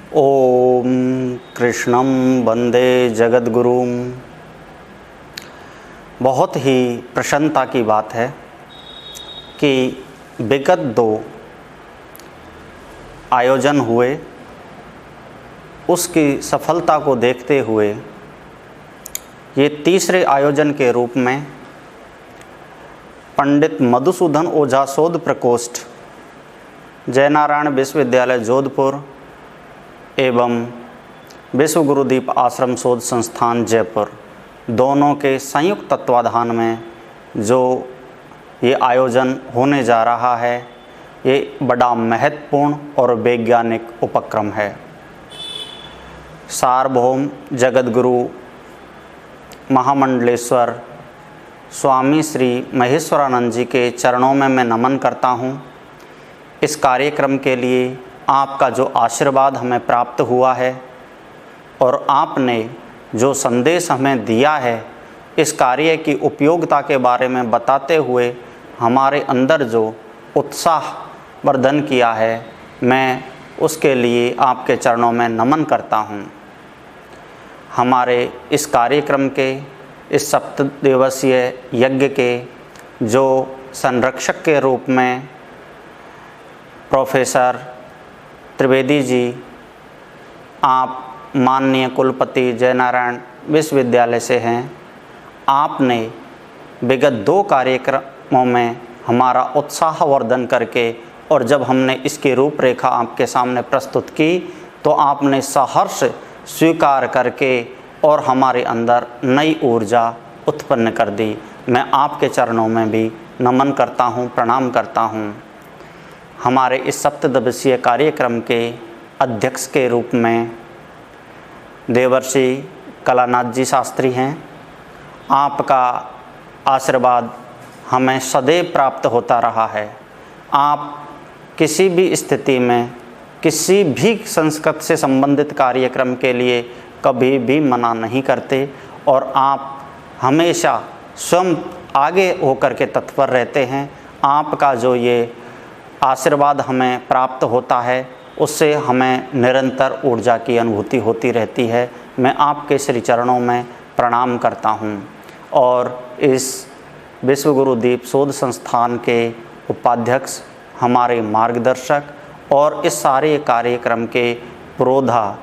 ओम कृष्णं वंदे जगद्गुरुम। बहुत ही प्रसन्नता की बात है कि विगत 2 आयोजन हुए, उसकी सफलता को देखते हुए ये तीसरे आयोजन के रूप में पंडित मधुसूदन ओझा शोध प्रकोष्ठ, जयनारायण विश्वविद्यालय जोधपुर एवं विश्व गुरुदीप आश्रम शोध संस्थान जयपुर दोनों के संयुक्त तत्वाधान में जो ये आयोजन होने जा रहा है, ये बड़ा महत्वपूर्ण और वैज्ञानिक उपक्रम है। सार्वभौम जगद्गुरु महामंडलेश्वर स्वामी श्री महेश्वरानंद जी के चरणों में मैं नमन करता हूँ। इस कार्यक्रम के लिए आपका जो आशीर्वाद हमें प्राप्त हुआ है और आपने जो संदेश हमें दिया है, इस कार्य की उपयोगिता के बारे में बताते हुए हमारे अंदर जो उत्साह वर्धन किया है, मैं उसके लिए आपके चरणों में नमन करता हूँ। हमारे इस कार्यक्रम के इस 7 दिवसीय यज्ञ के जो संरक्षक के रूप में प्रोफेसर त्रिवेदी जी, आप माननीय कुलपति जयनारायण विश्वविद्यालय से हैं। आपने विगत 2 कार्यक्रमों में हमारा उत्साहवर्धन करके और जब हमने इसकी रूपरेखा आपके सामने प्रस्तुत की तो आपने सहर्ष स्वीकार करके और हमारे अंदर नई ऊर्जा उत्पन्न कर दी। मैं आपके चरणों में भी नमन करता हूँ, प्रणाम करता हूँ। हमारे इस 7 दिवसीय कार्यक्रम के अध्यक्ष के रूप में देवर्षि कलानाथ जी शास्त्री हैं। आपका आशीर्वाद हमें सदैव प्राप्त होता रहा है। आप किसी भी स्थिति में किसी भी संस्कृत से संबंधित कार्यक्रम के लिए कभी भी मना नहीं करते और आप हमेशा स्वयं आगे होकर के तत्पर रहते हैं। आपका जो ये आशीर्वाद हमें प्राप्त होता है, उससे हमें निरंतर ऊर्जा की अनुभूति होती रहती है। मैं आपके श्री चरणों में प्रणाम करता हूँ और इस विश्व गुरुदीप शोध संस्थान के उपाध्यक्ष, हमारे मार्गदर्शक और इस सारे कार्यक्रम के पुरोधा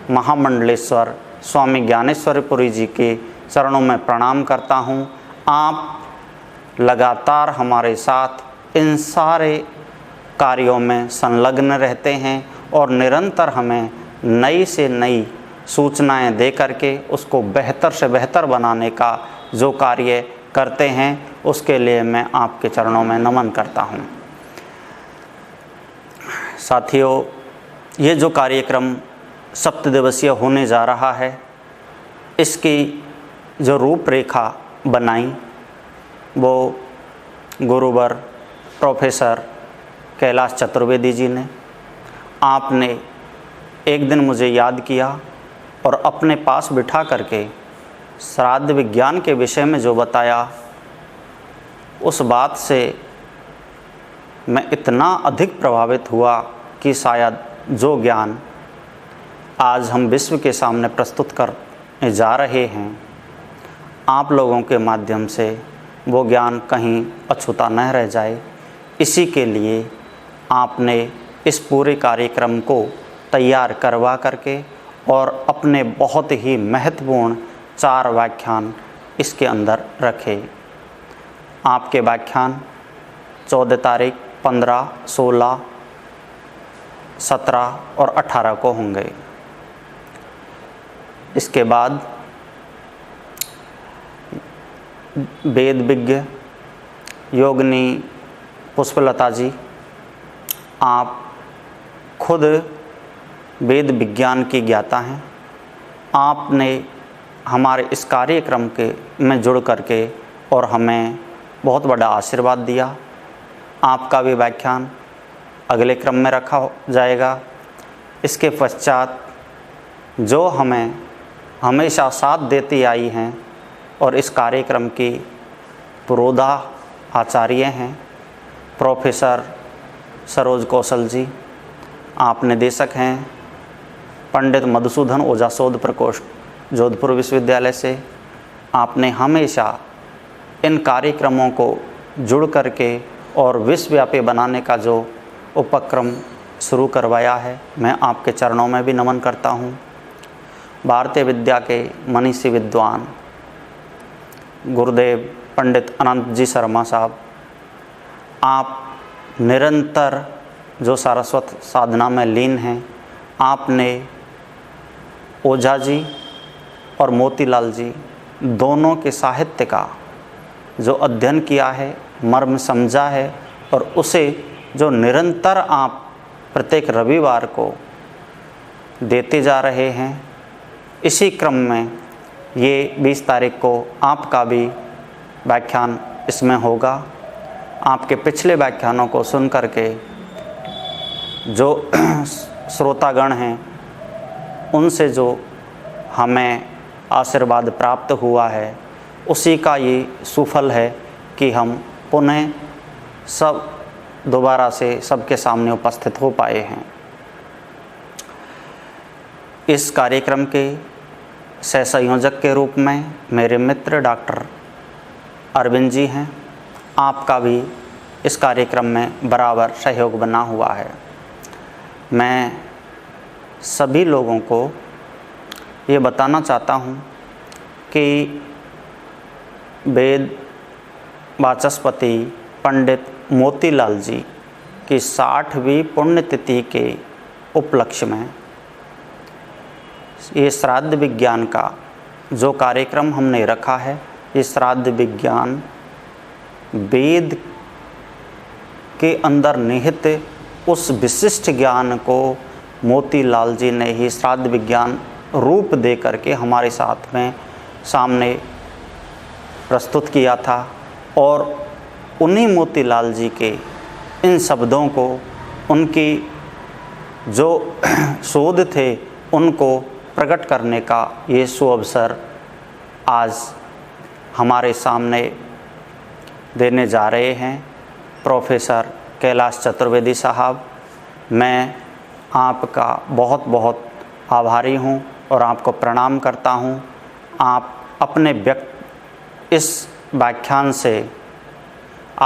महामंडलेश्वर स्वामी ज्ञानेश्वरपुरी जी के चरणों में प्रणाम करता हूँ। आप लगातार हमारे साथ इन सारे कार्यों में संलग्न रहते हैं और निरंतर हमें नई से नई सूचनाएं दे करके उसको बेहतर से बेहतर बनाने का जो कार्य करते हैं, उसके लिए मैं आपके चरणों में नमन करता हूं। साथियों, ये जो कार्यक्रम 7 दिवसीय होने जा रहा है, इसकी जो रूपरेखा बनाई वो गुरुवर प्रोफेसर कैलाश चतुर्वेदी जी ने। आपने एक दिन मुझे याद किया और अपने पास बिठा करके श्राद्ध विज्ञान के विषय में जो बताया, उस बात से मैं इतना अधिक प्रभावित हुआ कि शायद जो ज्ञान आज हम विश्व के सामने प्रस्तुत करने जा रहे हैं, आप लोगों के माध्यम से वो ज्ञान कहीं अछूता न रह जाए। इसी के लिए आपने इस पूरे कार्यक्रम को तैयार करवा करके और अपने बहुत ही महत्वपूर्ण 4 व्याख्यान इसके अंदर रखे। आपके व्याख्यान 14 तारीख, 15, 16, 17 और 18 को होंगे। इसके बाद वेद विज्ञ योगिनी पुष्पलता जी, आप खुद वेद विज्ञान की ज्ञाता हैं। आपने हमारे इस कार्यक्रम के में जुड़ करके और हमें बहुत बड़ा आशीर्वाद दिया। आपका भी व्याख्यान अगले क्रम में रखा जाएगा। इसके पश्चात जो हमें हमेशा साथ देती आई हैं और इस कार्यक्रम की पुरोधा आचार्य हैं प्रोफेसर सरोज कौशल जी, आप निदेशक हैं पंडित मधुसूदन ओझा शोध प्रकोष्ठ जोधपुर विश्वविद्यालय से आपने हमेशा इन कार्यक्रमों को जुड़ करके और विश्वव्यापी बनाने का जो उपक्रम शुरू करवाया है, मैं आपके चरणों में भी नमन करता हूँ। भारतीय विद्या के मनीषी विद्वान गुरुदेव पंडित अनंत जी शर्मा साहब, आप निरंतर जो सारस्वत साधना में लीन हैं, आपने ओझा जी और मोतीलाल जी दोनों के साहित्य का जो अध्ययन किया है, मर्म समझा है और उसे जो निरंतर आप प्रत्येक रविवार को देते जा रहे हैं, इसी क्रम में ये 20 तारीख को आपका भी व्याख्यान इसमें होगा। आपके पिछले व्याख्यानों को सुन करके जो श्रोतागण हैं, उनसे जो हमें आशीर्वाद प्राप्त हुआ है, उसी का ये सुफल है कि हम पुनः सब दोबारा से सबके सामने उपस्थित हो पाए हैं। इस कार्यक्रम के सह संयोजक के रूप में मेरे मित्र डॉक्टर अरविंद जी हैं। आपका भी इस कार्यक्रम में बराबर सहयोग बना हुआ है। मैं सभी लोगों को ये बताना चाहता हूँ कि वेद वाचस्पति पंडित मोतीलाल जी की 60वीं पुण्यतिथि के उपलक्ष्य में ये श्राद्ध विज्ञान का जो कार्यक्रम हमने रखा है, ये श्राद्ध विज्ञान वेद के अंदर निहित उस विशिष्ट ज्ञान को मोतीलाल जी ने ही श्राद्ध विज्ञान रूप दे करके हमारे साथ में सामने प्रस्तुत किया था और उन्हीं मोतीलाल जी के इन शब्दों को, उनकी जो शोध थे, उनको प्रकट करने का ये सुअवसर आज हमारे सामने देने जा रहे हैं प्रोफेसर कैलाश चतुर्वेदी साहब। मैं आपका बहुत बहुत आभारी हूँ और आपको प्रणाम करता हूँ। आप अपने इस व्याख्यान से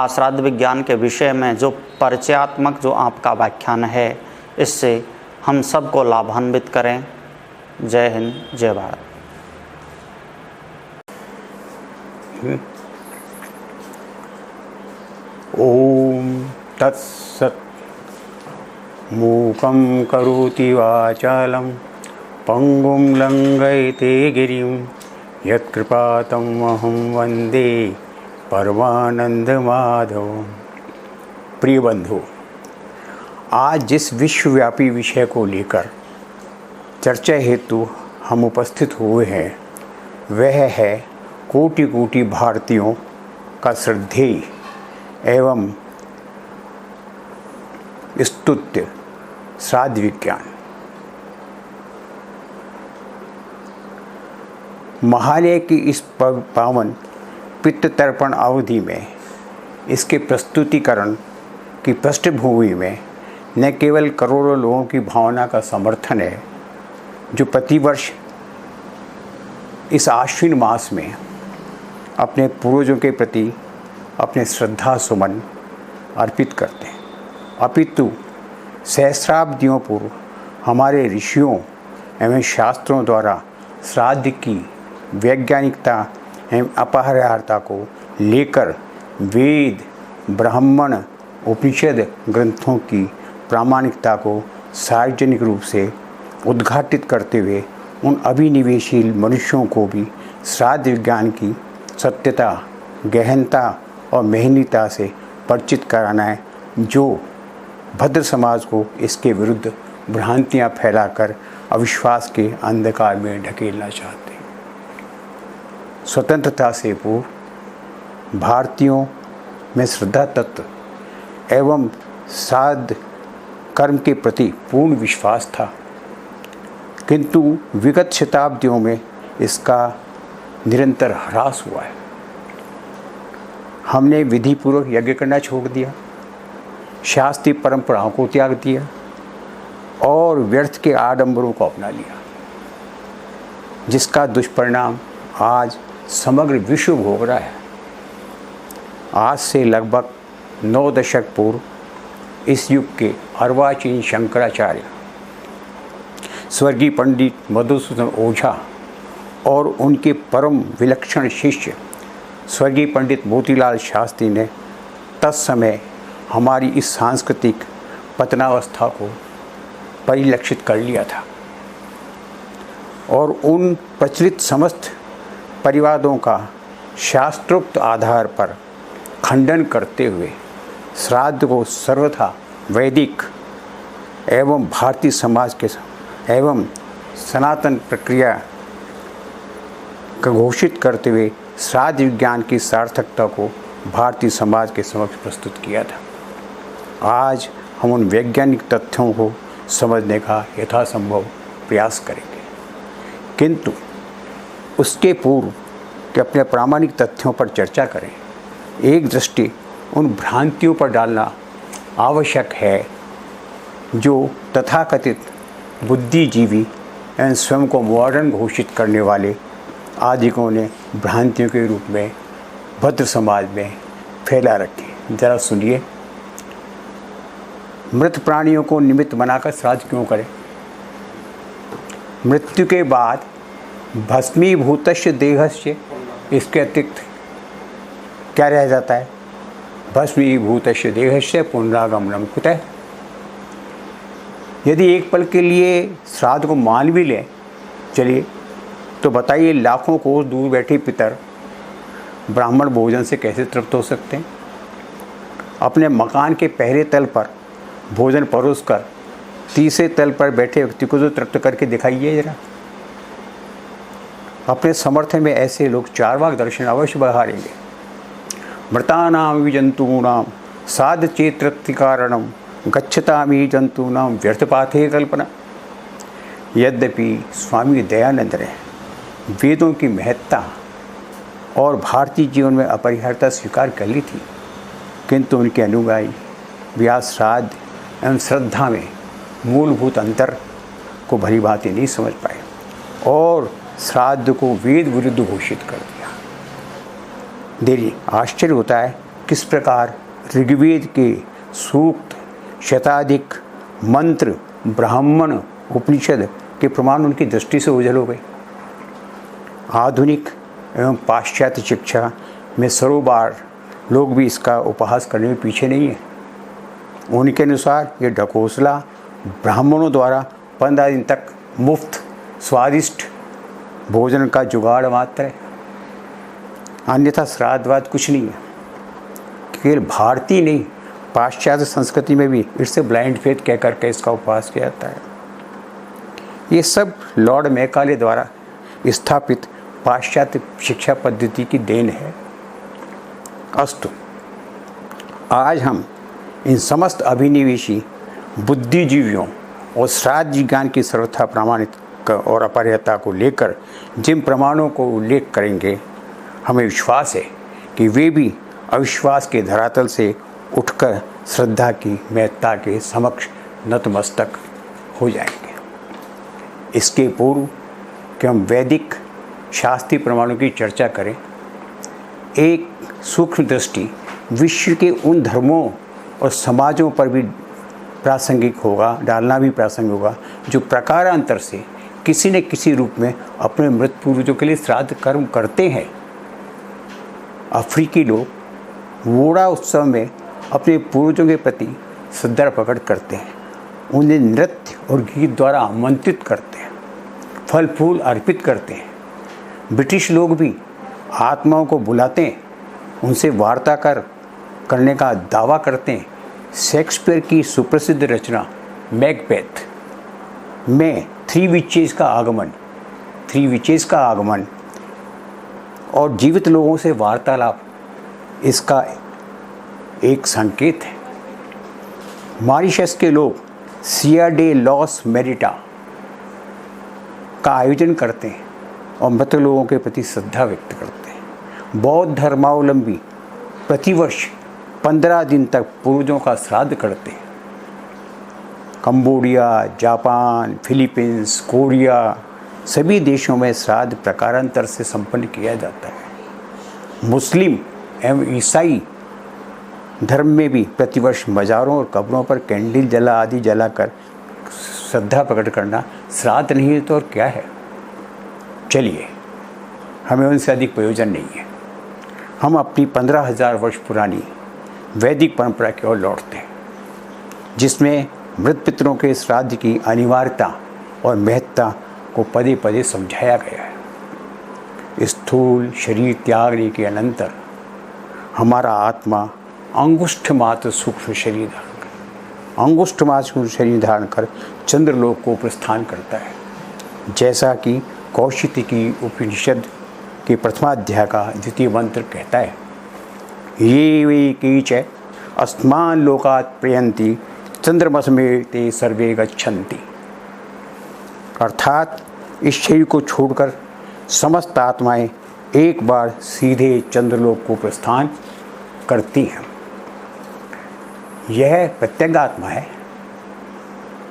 श्राद्ध विज्ञान के विषय में जो परिचयात्मक जो आपका व्याख्यान है, इससे हम सबको लाभान्वित करें। जय हिंद, जय भारत। ओम तत्सत्। मूकं करोति वाचालं पंगुं लंघयते गिरिं यत्कृपातमहं वन्दे परमानंद माधव। प्रिय बंधु, आज जिस विश्वव्यापी विषय को लेकर चर्चा हेतु हम उपस्थित हुए हैं, वह है कोटि कोटि भारतीयों का श्रद्धेय एवं स्तुत्य श्राद्ध विज्ञान। महालय की इस पावन पित्त तर्पण अवधि में इसके प्रस्तुतिकरण की पृष्ठभूमि में न केवल करोड़ों लोगों की भावना का समर्थन है, जो प्रतिवर्ष इस आश्विन मास में अपने पूर्वजों के प्रति अपने श्रद्धा सुमन अर्पित करते हैं, अपितु सहस्राब्दियों पूर्व हमारे ऋषियों एवं शास्त्रों द्वारा श्राद्ध की वैज्ञानिकता एवं अपरिहार्यता को लेकर वेद, ब्राह्मण, उपनिषद ग्रंथों की प्रामाणिकता को सार्वजनिक रूप से उद्घाटित करते हुए उन अभिनिवेशील मनुष्यों को भी श्राद्ध विज्ञान की सत्यता, गहनता और मेहनता से परिचित कराना है, जो भद्र समाज को इसके विरुद्ध भ्रांतियां फैलाकर अविश्वास के अंधकार में ढकेलना चाहते हैं। स्वतंत्रता से पूर्व भारतीयों में श्रद्धा तत्व एवं श्राद्ध कर्म के प्रति पूर्ण विश्वास था, किंतु विगत शताब्दियों में इसका निरंतर ह्रास हुआ है। हमने विधिपूर्वक यज्ञ करना छोड़ दिया, शास्त्रीय परंपराओं को त्याग दिया, और व्यर्थ के आडंबरों को अपना लिया, जिसका दुष्परिणाम आज समग्र विश्व भोग रहा है। आज से लगभग 9 दशक पूर्व इस युग के अर्वाचीन शंकराचार्य स्वर्गीय पंडित मधुसूदन ओझा और उनके परम विलक्षण शिष्य स्वर्गीय पंडित मोतीलाल शास्त्री ने तत्समय हमारी इस सांस्कृतिक पतनावस्था को परिलक्षित कर लिया था और उन प्रचलित समस्त परिवादों का शास्त्रोक्त आधार पर खंडन करते हुए श्राद्ध को सर्वथा वैदिक एवं भारतीय समाज के एवं सनातन प्रक्रिया का घोषित करते हुए श्राद्ध विज्ञान की सार्थकता को भारतीय समाज के समक्ष प्रस्तुत किया था। आज हम उन वैज्ञानिक तथ्यों को समझने का यथासंभव प्रयास करेंगे, किंतु उसके पूर्व कि अपने प्रामाणिक तथ्यों पर चर्चा करें, एक दृष्टि उन भ्रांतियों पर डालना आवश्यक है जो तथाकथित बुद्धिजीवी एवं स्वयं को मॉडर्न घोषित करने वाले आदिकों ने भ्रांतियों के रूप में भद्र समाज में फैला रखे। जरा सुनिए, मृत प्राणियों को निमित्त बनाकर श्राद्ध क्यों करें? मृत्यु के बाद भस्मीभूतस्य देहस्य, इसके अतिरिक्त क्या रह जाता है? भस्मीभूतस्य देहस्य पुनरागमनम कुतः। यदि एक पल के लिए श्राद्ध को मान भी लें, चलिए, तो बताइए लाखों कोस दूर बैठे पितर ब्राह्मण भोजन से कैसे तृप्त हो सकते हैं? अपने मकान के पहले तल पर भोजन परोस कर तीसरे तल पर बैठे व्यक्ति को तो तृप्त करके दिखाइए जरा। अपने समर्थन में ऐसे लोग चारवाक दर्शन अवश्य बहारेंगे। मृतानाम विजंतूनाम साध चेतृप्ति कारणम गच्छतामी जंतूनाम व्यर्थपाथे कल्पना। यद्यपि स्वामी दयानंद ने वेदों की महत्ता और भारतीय जीवन में अपरिहार्यता स्वीकार कर ली थी, किंतु उनके अनुयायी व्यास श्राद्ध एवं श्रद्धा में मूलभूत अंतर को भली भांति नहीं समझ पाए और श्राद्ध को वेद विरुद्ध घोषित कर दिया। देखिए, आश्चर्य होता है किस प्रकार ऋग्वेद के सूक्त, शताधिक मंत्र, ब्राह्मण, उपनिषद के प्रमाण उनकी दृष्टि से ओझल हो गए। आधुनिक एवं पाश्चात्य शिक्षा में सरोबार लोग भी इसका उपहास करने में पीछे नहीं है। उनके अनुसार ये ढकोसला ब्राह्मणों द्वारा 15 दिन तक मुफ्त स्वादिष्ट भोजन का जुगाड़ मात्र है, अन्यथा श्राद्धवाद कुछ नहीं है। केवल भारतीय नहीं, पाश्चात्य संस्कृति में भी इट्स ब्लाइंड फेथ कह करके इसका उपहास किया जाता है। ये सब लॉर्ड मैकाले द्वारा स्थापित पाश्चात्य शिक्षा पद्धति की देन है। अस्तु, आज हम इन समस्त अभिनिवेशी बुद्धिजीवियों और श्राद्ध विज्ञान की सर्वथा प्रमाणित और अपरिहार्यता को लेकर जिन प्रमाणों को उल्लेख करेंगे, हमें विश्वास है कि वे भी अविश्वास के धरातल से उठकर श्रद्धा की महत्ता के समक्ष नतमस्तक हो जाएंगे। इसके पूर्व कि हम वैदिक शास्त्रीय प्रमाणों की चर्चा करें, एक सूक्ष्म दृष्टि विश्व के उन धर्मों और समाजों पर भी प्रासंगिक होगा, डालना भी प्रासंगिक होगा, जो प्रकारांतर से किसी न किसी रूप में अपने मृत पूर्वजों के लिए श्राद्ध कर्म करते हैं। अफ्रीकी लोग वोड़ा उत्सव में अपने पूर्वजों के प्रति श्रद्धा प्रकट करते हैं, उन्हें नृत्य और गीत द्वारा आमंत्रित करते हैं, फल फूल अर्पित करते हैं। ब्रिटिश लोग भी आत्माओं को बुलाते हैं, उनसे वार्ता करने का दावा करते हैं। शेक्सपियर की सुप्रसिद्ध रचना मैकबेथ में थ्री विचेस का आगमन और जीवित लोगों से वार्तालाप इसका एक संकेत है। मॉरिशस के लोग सिया डे लॉस मेरिटा का आयोजन करते हैं और मृत लोगों के प्रति श्रद्धा व्यक्त करते हैं। बौद्ध धर्मावलंबी प्रतिवर्ष 15 दिन तक पूर्वजों का श्राद्ध करते हैं। कंबोडिया, जापान, फिलीपींस, कोरिया सभी देशों में श्राद्ध प्रकारांतर से संपन्न किया जाता है। मुस्लिम एवं ईसाई धर्म में भी प्रतिवर्ष मज़ारों और कब्रों पर कैंडल जला आदि जलाकर श्रद्धा प्रकट करना श्राद्ध नहीं है तो और क्या है। चलिए, हमें उनसे अधिक प्रयोजन नहीं है। हम अपनी 15,000 वर्ष पुरानी वैदिक परंपरा की ओर लौटते हैं, जिसमें मृत पितरों के श्राद्ध की अनिवार्यता और महत्ता को पदे पदे समझाया गया है। स्थूल शरीर त्यागने के अनंतर हमारा आत्मा अंगुष्ठ मात्र सूक्ष्म शरीर धारण कर चंद्रलोक को प्रस्थान करता है, जैसा कि कौशिकी उपनिषद के प्रथमाध्याय का द्वितीय मंत्र कहता है, ये वे कीच अस्मान लोकात् प्रयन्ति चंद्रमस में ते सर्वे गच्छन्ति। अर्थात इस शरीर को छोड़कर समस्त आत्माएं एक बार सीधे चंद्रलोक को प्रस्थान करती हैं। यह प्रत्यंग आत्मा है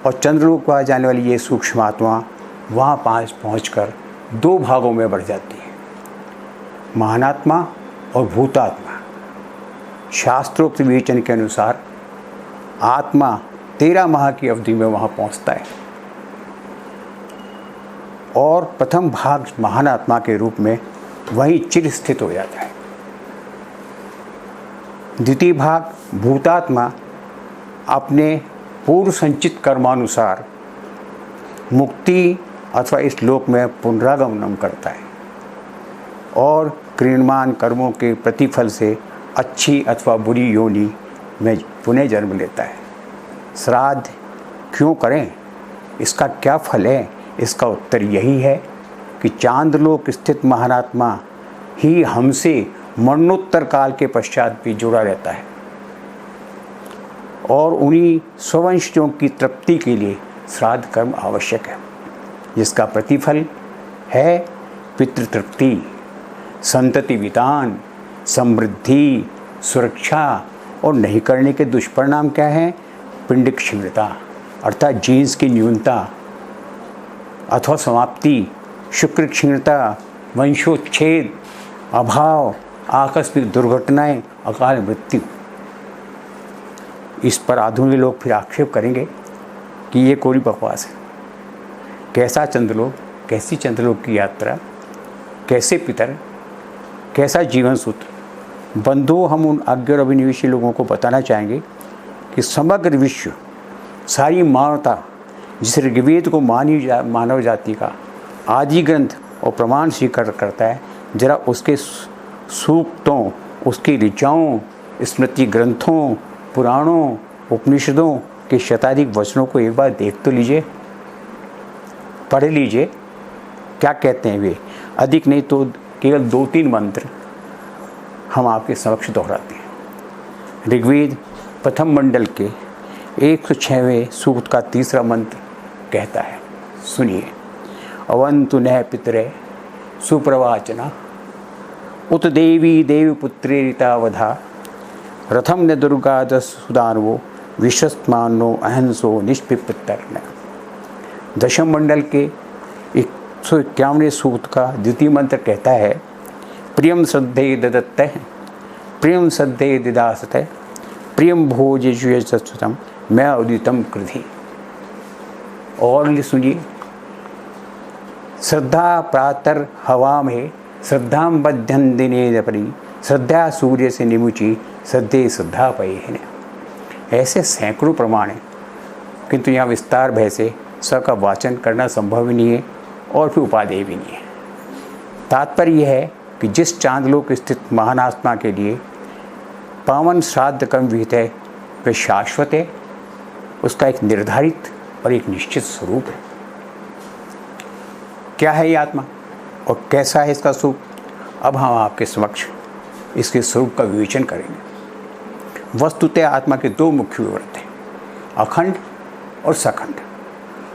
और चंद्रलोक पर जाने वाली ये सूक्ष्म आत्मा वहाँ पहुँचकर 2 भागों में बढ़ जाती है, महानात्मा और भूतात्मा। शास्त्रोक्त विवेचन के अनुसार आत्मा 13 माह की अवधि में वहाँ पहुँचता है और प्रथम भाग महानात्मा के रूप में वहीं चिर स्थित हो जाता है। द्वितीय भाग भूतात्मा अपने पूर्व संचित कर्मानुसार मुक्ति अथवा इस लोक में पुनरागमन करता है और क्रियमाण कर्मों के प्रतिफल से अच्छी अथवा बुरी योनि में पुनः जन्म लेता है। श्राद्ध क्यों करें, इसका क्या फल है? इसका उत्तर यही है कि चांद्रलोक स्थित महानात्मा ही हमसे मरणोत्तर काल के पश्चात भी जुड़ा रहता है और उन्हीं स्ववंशजों की तृप्ति के लिए श्राद्ध कर्म आवश्यक है, जिसका प्रतिफल है पितृतृप्ति, संतति वितान, समृद्धि, सुरक्षा। और नहीं करने के दुष्परिणाम क्या हैं? पिंडिक शीघ्रता अर्थात जीन्स की न्यूनता अथवा समाप्ति, शुक्र क्षीणता, वंशोच्छेद, अभाव, आकस्मिक दुर्घटनाएं, अकाल मृत्यु। इस पर आधुनिक लोग फिर आक्षेप करेंगे कि ये कोरी बकवास है। कैसा चंद्रलोक, कैसी चंद्रलोक की यात्रा, कैसे पितर, कैसा जीवन सूत्र। बंधु, हम उन अज्ञ और अभिनिवेशी लोगों को बताना चाहेंगे कि समग्र विश्व, सारी मानवता, जिस ऋग्वेद को मानव जाति का आदि ग्रंथ और प्रमाण स्वीकार करता है, जरा उसके सूक्तों, उसकी ऋचाओं, स्मृति ग्रंथों, पुराणों, उपनिषदों के शताधिक वचनों को एक बार देख तो लीजिए, पढ़ लीजिए, क्या कहते हैं वे। अधिक नहीं तो केवल 2-3 मंत्र हम आपके समक्ष दोहराते हैं। ऋग्वेद प्रथम मंडल के 106वें सूक्त का 3रा मंत्र कहता है, सुनिए। अवंतु नः पितरे सुप्रवाचना उत देवी देवपुत्रेरितावधा रथम न दुर्गादसुदानवो विश्वस्मानो अहंसो निष्पिपितर्न। दशम मंडल के 151वें सूक्त का द्वितीय मंत्र कहता है, प्रियम श्रद्धे ददत्ते प्रियम श्रद्धे दिदासते प्रियम भोजयुयसत्सुतम मैं उदितम कृधि। और सुनिए, श्रद्धा प्रातर हवा में श्रद्धाम बध्यन दिने परी श्रद्धा सूर्य से निमुची श्रद्धे श्रद्धा पये है। ऐसे सैकड़ों प्रमाण हैं, किंतु यहाँ विस्तार भय से सबका वाचन करना संभव ही नहीं है और फिर उपादेय भी नहीं है। तात्पर्य यह है कि जिस चांदलोक स्थित महान आत्मा के लिए पावन श्राद्ध कर्म विहित है, वह शाश्वत है, उसका एक निर्धारित और एक निश्चित स्वरूप है। क्या है ये आत्मा और कैसा है इसका स्वरूप? अब हम आपके समक्ष इसके स्वरूप का विवेचन करेंगे। वस्तुतः आत्मा के 2 मुख्य विवरण हैं, अखंड और सखंड।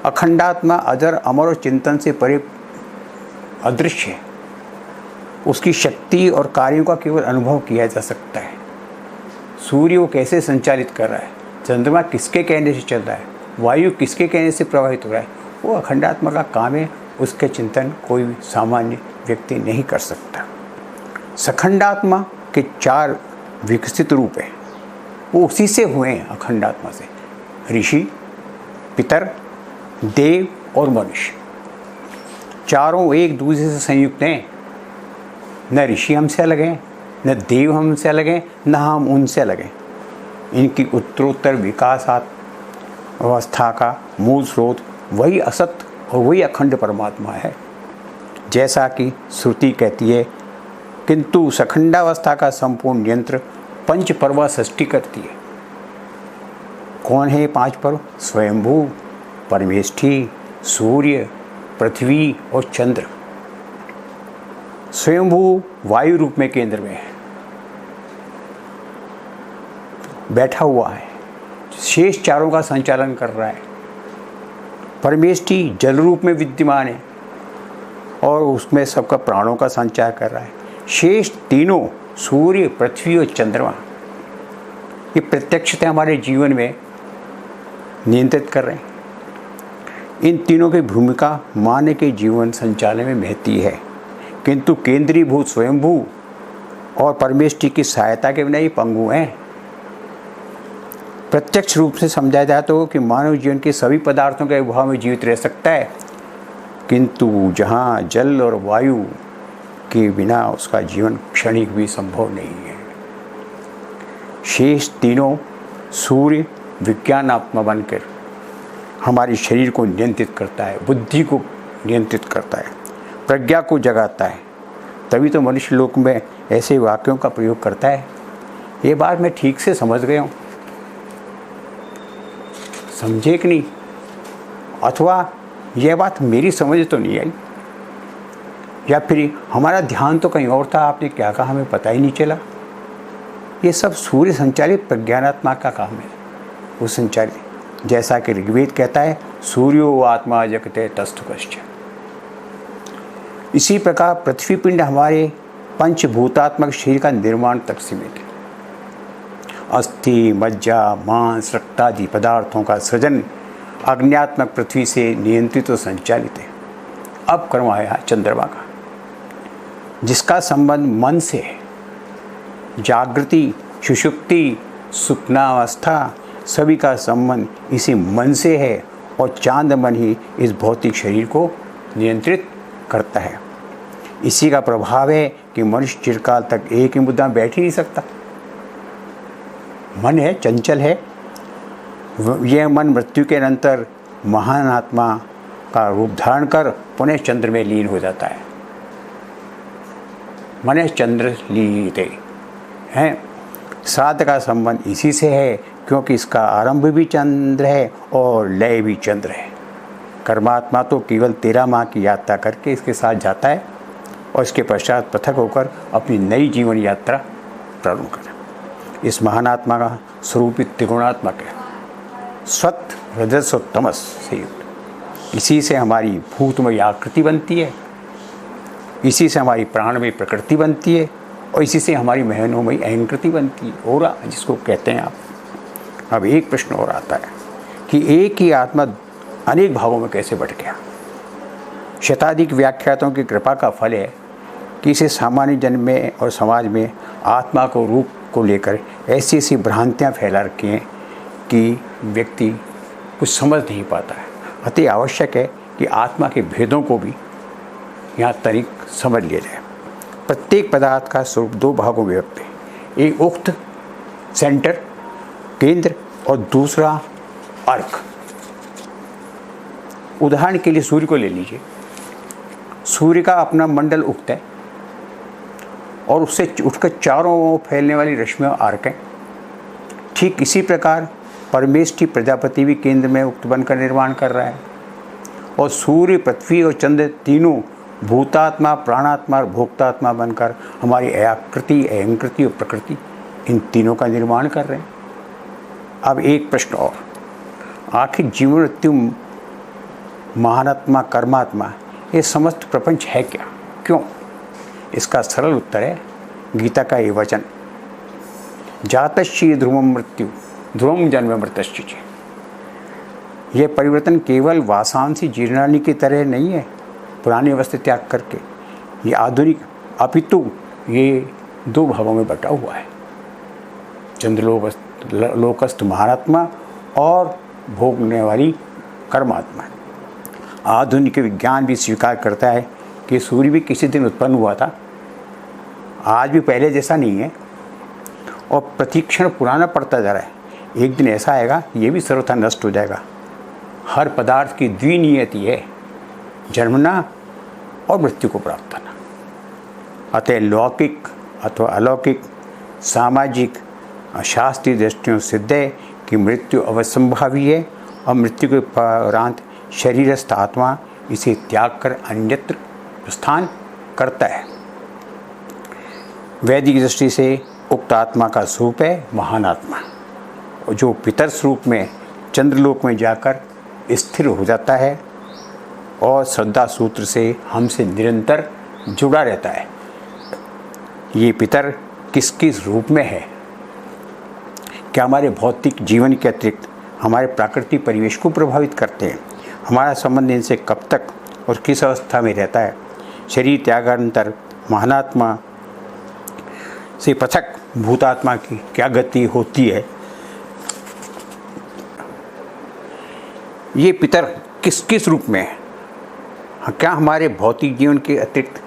अखंडात्मा अजर, अमर और चिंतन से परे अदृश्य है। उसकी शक्ति और कार्यों का केवल अनुभव किया जा सकता है। सूर्य वो कैसे संचालित कर रहा है, चंद्रमा किसके कहने से चल रहा है, वायु किसके कहने से प्रभावित हो रहा है, वो अखंडात्मा का काम है, उसके चिंतन कोई भी सामान्य व्यक्ति नहीं कर सकता। सखंडात्मा के 4 विकसित रूप हैं, वो उसी से हुए हैं, अखंडात्मा से। ऋषि, पितर, देव और मनुष्य, चारों एक दूसरे से संयुक्त हैं। न ऋषि हमसे अलग हैं, न देव हमसे अलग हैं, न हम उनसे अलग हैं। इनकी उत्तरोत्तर विकासात अवस्था का मूल स्रोत वही असत और वही अखंड परमात्मा है। जैसा कि श्रुति कहती है, किंतु सखंडावस्था का संपूर्ण नियंत्रण 5 पर्व सृष्टि करती है। कौन है ये 5 पर्व? स्वयंभू, परमेष्ठी, सूर्य, पृथ्वी और चंद्र। स्वयंभू वायु रूप में केंद्र में है, बैठा हुआ है, शेष चारों का संचालन कर रहा है। परमेष्ठी जल रूप में विद्यमान है और उसमें सबका प्राणों का संचार कर रहा है। शेष तीनों सूर्य, पृथ्वी और चंद्रमा ये प्रत्यक्षतः हमारे जीवन में नियंत्रित कर रहे हैं। इन तीनों की भूमिका मानव के जीवन संचालन में महती है, किंतु केंद्रीभूत स्वयंभू और परमेष्ठी की सहायता के बिना ये पंगु हैं। प्रत्यक्ष रूप से समझा जाए तो कि मानव जीवन के सभी पदार्थों के अभाव में जीवित रह सकता है, किंतु जहाँ जल और वायु के बिना उसका जीवन क्षणिक भी संभव नहीं है। शेष तीनों सूर्य विज्ञान आत्मा बनकर हमारे शरीर को नियंत्रित करता है, बुद्धि को नियंत्रित करता है, प्रज्ञा को जगाता है। तभी तो मनुष्य लोक में ऐसे वाक्यों का प्रयोग करता है। ये बात मैं ठीक से समझ गया हूँ, समझे कि नहीं? अथवा यह बात मेरी समझ तो नहीं आई, या फिर हमारा ध्यान तो कहीं और था, आपने क्या कहा हमें पता ही नहीं चला। ये सब सूर्य संचालित प्रज्ञानात्मा का काम है, वो संचालित, जैसा कि ऋग्वेद कहता है, सूर्यो आत्मा जगते तस्थुकश्च। इसी प्रकार पृथ्वी पिंड हमारे पंचभूतात्मक शरीर का निर्माण तक सीमित है। अस्थि, मज्जा, मांस, रक्त आदि पदार्थों का सृजन अग्न्यात्मक पृथ्वी से नियंत्रित और संचालित है। अब क्रम आया चंद्रमा का, जिसका संबंध मन से है। जागृति, सुषुप्ति, स्वप्नावस्था सभी का संबंध इसी मन से है, और चांद मन ही इस भौतिक शरीर को नियंत्रित करता है। इसी का प्रभाव है कि मनुष्य चिरकाल तक एक ही मुद्दा में बैठ ही नहीं सकता। मन है, चंचल है। यह मन मृत्यु के अनंतर महान आत्मा का रूप धारण कर पुनः चंद्र में लीन हो जाता है। मन चंद्र लीते हैं। श्राद्ध का संबंध इसी से है, क्योंकि इसका आरंभ भी चंद्र है और लय भी चंद्र है। कर्मात्मा तो केवल 13 माह की यात्रा करके इसके साथ जाता है और इसके पश्चात पृथक होकर अपनी नई जीवन यात्रा प्रारंभ करें। इस महान आत्मा का स्वरूप त्रिगुणात्मक है, सत्व, रजस और तमस से युक्त। इसी से हमारी भूतमय आकृति बनती है, इसी से हमारी प्राणमय प्रकृति बनती है, और इसी से हमारी महनोमयी अहंकृति बनती है, ओरा जिसको कहते हैं आप। अब एक प्रश्न और आता है कि एक ही आत्मा अनेक भागों में कैसे बट गया। शताधिक व्याख्यातों की कृपा का फल है कि इसे सामान्य जन में और समाज में आत्मा को रूप को लेकर ऐसी ऐसी भ्रांतियाँ फैला रखी हैं कि व्यक्ति कुछ समझ नहीं पाता है। अति आवश्यक है कि आत्मा के भेदों को भी यहाँ तनिक समझ लिया जाए। प्रत्येक पदार्थ का स्वरूप 2 भागों में व्यक्त है, एक उक्त सेंटर केंद्र और दूसरा अर्क। उदाहरण के लिए सूर्य को ले लीजिए। सूर्य का अपना मंडल उक्त है और उससे उठकर चारों ओर फैलने वाली रश्मियाँ अर्क हैं। ठीक इसी प्रकार परमेष्ठी प्रजापति भी केंद्र में उक्त बनकर निर्माण कर रहा है, और सूर्य, पृथ्वी और चंद्र तीनों भूतात्मा, प्राणात्मा और भोक्तात्मा बनकर हमारी आकृति, अहंकृति और प्रकृति इन तीनों का निर्माण कर रहे हैं। अब एक प्रश्न और, आखिर जीवन मृत्यु, महानात्मा, कर्मात्मा, ये समस्त प्रपंच है क्या, क्यों? इसका सरल उत्तर है गीता का ये वचन, जातश्ची ध्रुवम मृत्यु ध्रुवम जन्म मृतश्च। यह परिवर्तन केवल वासांसी जीर्णानी की तरह नहीं है पुरानी वस्त्र त्याग करके, ये आधुनिक, अपितु ये दो भावों में बटा हुआ है, चंद्रलोकस्थ महात्मा और भोगने वाली कर्मात्मा। आधुनिक विज्ञान भी स्वीकार करता है कि सूर्य भी किसी दिन उत्पन्न हुआ था, आज भी पहले जैसा नहीं है और प्रतिक्षण पुराना पड़ता जा रहा है। एक दिन ऐसा आएगा ये भी सर्वथा नष्ट हो जाएगा। हर पदार्थ की द्विनियति है, जन्मना और मृत्यु को प्राप्त करना। अतः लौकिक अथवा अलौकिक, सामाजिक, शास्त्रीय दृष्टियों सिद्ध है कि मृत्यु अवसंभावी है और मृत्यु के उपरांत शरीरस्थ आत्मा इसे त्याग कर अन्यत्र प्रस्थान करता है। वैदिक दृष्टि से उक्त आत्मा का स्वरूप है महान आत्मा, जो पितर स्वरूप में चंद्रलोक में जाकर स्थिर हो जाता है और श्रद्धा सूत्र से हमसे निरंतर जुड़ा रहता है। ये पितर किस किस रूप में है? क्या हमारे भौतिक जीवन के अतिरिक्त हमारे प्राकृतिक परिवेश को प्रभावित करते हैं? हमारा संबंध इनसे कब तक और किस अवस्था में रहता है? शरीर त्यागानंतर महानात्मा से पृथक भूतात्मा की क्या गति होती है? ये पितर किस किस रूप में है? क्या हमारे भौतिक जीवन के अतिरिक्त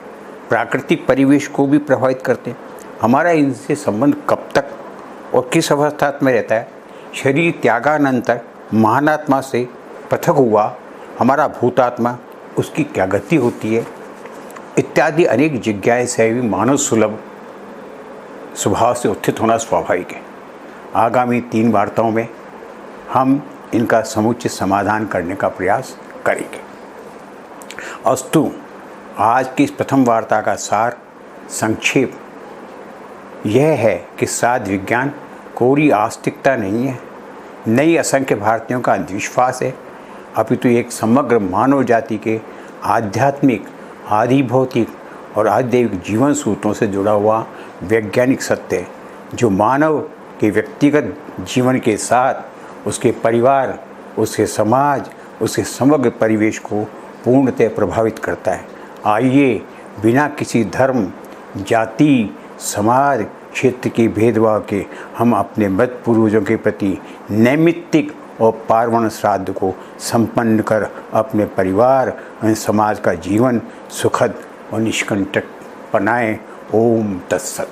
प्राकृतिक परिवेश को भी प्रभावित करते हैं? हमारा इनसे संबंध कब तक और किस अवस्था में रहता है? शरीर त्यागानंतर महानात्मा से पृथक हुआ हमारा भूतात्मा, उसकी क्या गति होती है? इत्यादि अनेक जिज्ञासाएं भी मानव सुलभ स्वभाव से उत्थित होना स्वाभाविक है। आगामी 3 वार्ताओं में हम इनका समुचित समाधान करने का प्रयास करेंगे। अस्तु, आज की इस प्रथम वार्ता का सार संक्षेप यह है कि साध विज्ञान कोरी आस्तिकता नहीं है, नई असंख्य भारतीयों का अंधविश्वास है, अपितु एक समग्र मानव जाति के आध्यात्मिक, आधिभौतिक और आध्यात्मिक जीवन सूत्रों से जुड़ा हुआ वैज्ञानिक सत्य है, जो मानव के व्यक्तिगत जीवन के साथ उसके परिवार, उसके समाज, उसके समग्र परिवेश को पूर्णतः प्रभावित करता है। आइए बिना किसी धर्म, जाति, समाज, क्षेत्र के भेदभाव के हम अपने मृत पूर्वजों के प्रति नैमित्तिक और पार्वण श्राद्ध को संपन्न कर अपने परिवार और समाज का जीवन सुखद और निष्कंटक बनाएं। ओम तत्सत।